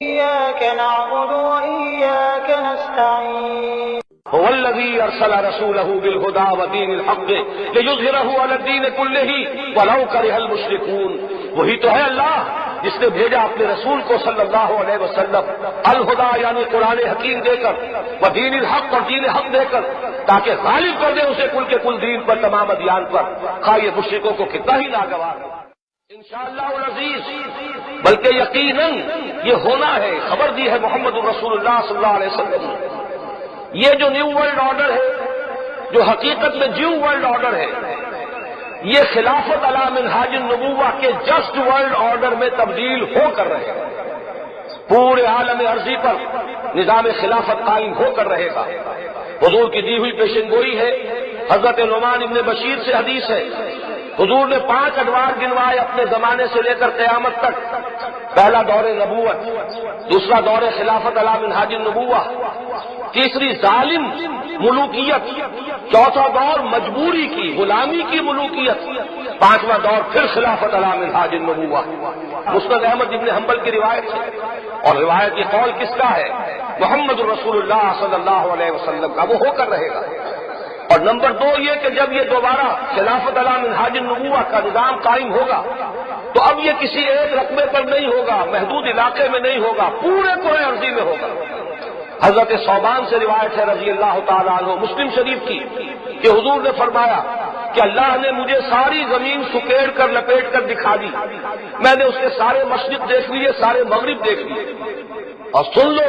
إياك نعبد وإياك نستعين هو الذي ارسل رسوله بالهدى ودين الحق ليظهره على الدين كله ولو كره المشركون. وہی تو ہے اللہ جس نے بھیجا اپنے رسول کو صلی اللہ علیہ وسلم الہدا یعنی قرآن حکیم دے کر ودین الحق اور دین حق دے کر تاکہ غالب کر دے اسے کل کے کل دین پر تمام ادیان پر، خواہ یہ مشرکوں کو کتنا ہی ناگوار ہو انشاءاللہ العزیز، بلکہ یقیناً یہ ہونا ہے. خبر دی ہے محمد رسول اللہ صلی اللہ علیہ وسلم نے. یہ جو نیو ورلڈ آرڈر ہے، جو حقیقت میں نیو ورلڈ آرڈر ہے، یہ خلافت علی منہاج النبوہ کے جسٹ ورلڈ آرڈر میں تبدیل ہو کر رہے گا. پورے عالم عرضی پر نظام خلافت قائم ہو کر رہے گا. حضور کی دی ہوئی پیشن گوئی ہے. حضرت نعمان ابن بشیر سے حدیث ہے، حضور نے 5 ادوار گنوائے اپنے زمانے سے لے کر قیامت تک. پہلا دور نبوت، دوسرا دور خلافت علی منہاج النبوہ، تیسری ظالم ملوکیت، چوتھا دور مجبوری کی غلامی کی ملوکیت، 5واں دور پھر خلافت علی منہاج النبوہ. مسند احمد ابن حنبل کی روایت ہے، اور روایت یہ قول کس کا ہے؟ محمد رسول اللہ صلی اللہ علیہ وسلم کا. وہ ہو کر رہے گا. اور نمبر 2 یہ کہ جب یہ دوبارہ خلافت علی منہاج النبوہ کا نظام قائم ہوگا تو اب یہ کسی ایک رقبے پر نہیں ہوگا، محدود علاقے میں نہیں ہوگا، پورے کرۂ ارضی میں ہوگا. حضرت ثوبان سے روایت ہے رضی اللہ تعالیٰ عنہ مسلم شریف کی کہ حضور نے فرمایا کہ اللہ نے مجھے ساری زمین سکیڑ کر لپیٹ کر دکھا دی. میں نے اس کے سارے مشرق دیکھ لیے، سارے مغرب دیکھ لیے. اور سن لو،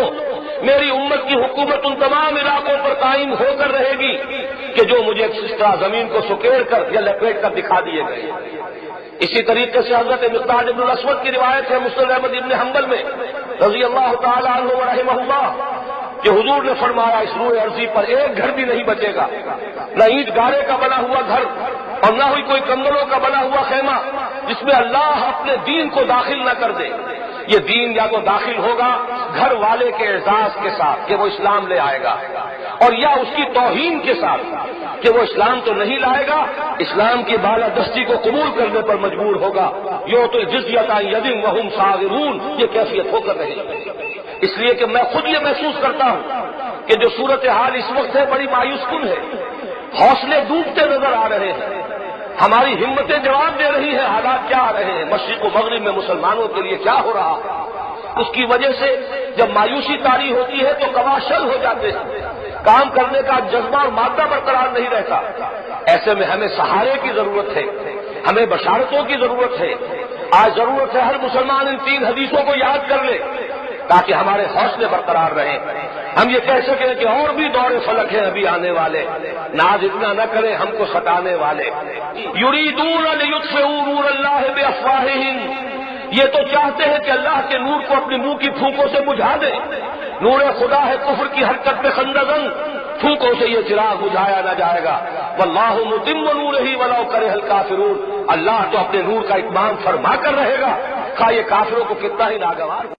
میری امت کی حکومت ان تمام علاقوں پر قائم ہو کر رہے گی کہ جو مجھے اس طرح زمین کو سکیڑ کر یا لپیٹ کر دکھا دیے گئے. اسی طریقے سے حضرت مقداد ابن الاسود کی روایت ہے مسند احمد ابن حنبل میں رضی اللہ تعالی عنہ ورحمہ اللہ کہ حضور نے فرمایا اس روئے عرضی پر ایک گھر بھی نہیں بچے گا، نہ اینٹ گارے کا بنا ہوا گھر اور نہ ہوئی کوئی کنگلوں کا بنا ہوا خیمہ جس میں اللہ اپنے دین کو داخل نہ کر دے. یہ دین یا تو داخل ہوگا گھر والے کے اعزاز کے ساتھ کہ وہ اسلام لے آئے گا، اور یا اس کی توہین کے ساتھ کہ وہ اسلام تو نہیں لائے گا، اسلام کی بالادستی کو قبول کرنے پر مجبور ہوگا. یو تو جزیۃ عن ید وہم صاغرون، یہ کیفیت ہو کر رہی ہے. اس لیے کہ میں خود یہ محسوس کرتا ہوں کہ جو صورتحال اس وقت ہے بڑی مایوس کن ہے. حوصلے ڈوبتے نظر آ رہے ہیں، ہماری ہمتیں جواب دے رہی ہیں. حالات کیا آ رہے ہیں مشرق و مغرب میں مسلمانوں کے لیے کیا ہو رہا ہے. اس کی وجہ سے جب مایوسی طاری ہوتی ہے تو قواشل ہو جاتے ہیں، کام کرنے کا جذبہ اور مادہ برقرار نہیں رہتا. ایسے میں ہمیں سہارے کی ضرورت ہے، ہمیں بشارتوں کی ضرورت ہے. آج ضرورت ہے ہر مسلمان ان 3 حدیثوں کو یاد کر لے تاکہ ہمارے حوصلے برقرار رہیں. ہم یہ کہہ سکیں کہ اور بھی دور فلک ہیں ابھی آنے والے، ناز اتنا نہ کریں ہم کو ستانے والے. یریدون لیطفئوا نور اللہ بافواہہم، یہ تو چاہتے ہیں کہ اللہ کے نور کو اپنے منہ کی پھونکوں سے بجھا دیں. نور خدا ہے کفر کی حرکت پہ خندقن، پھونکوں سے یہ چراغ بجھایا نہ جائے گا. واللہ متم نورہ ولو کرہ الکافرون، اللہ تو اپنے نور کا اتمام فرما کر رہے گا، خواہ یہ کافروں کو کتنا ہی ناگوار ہو.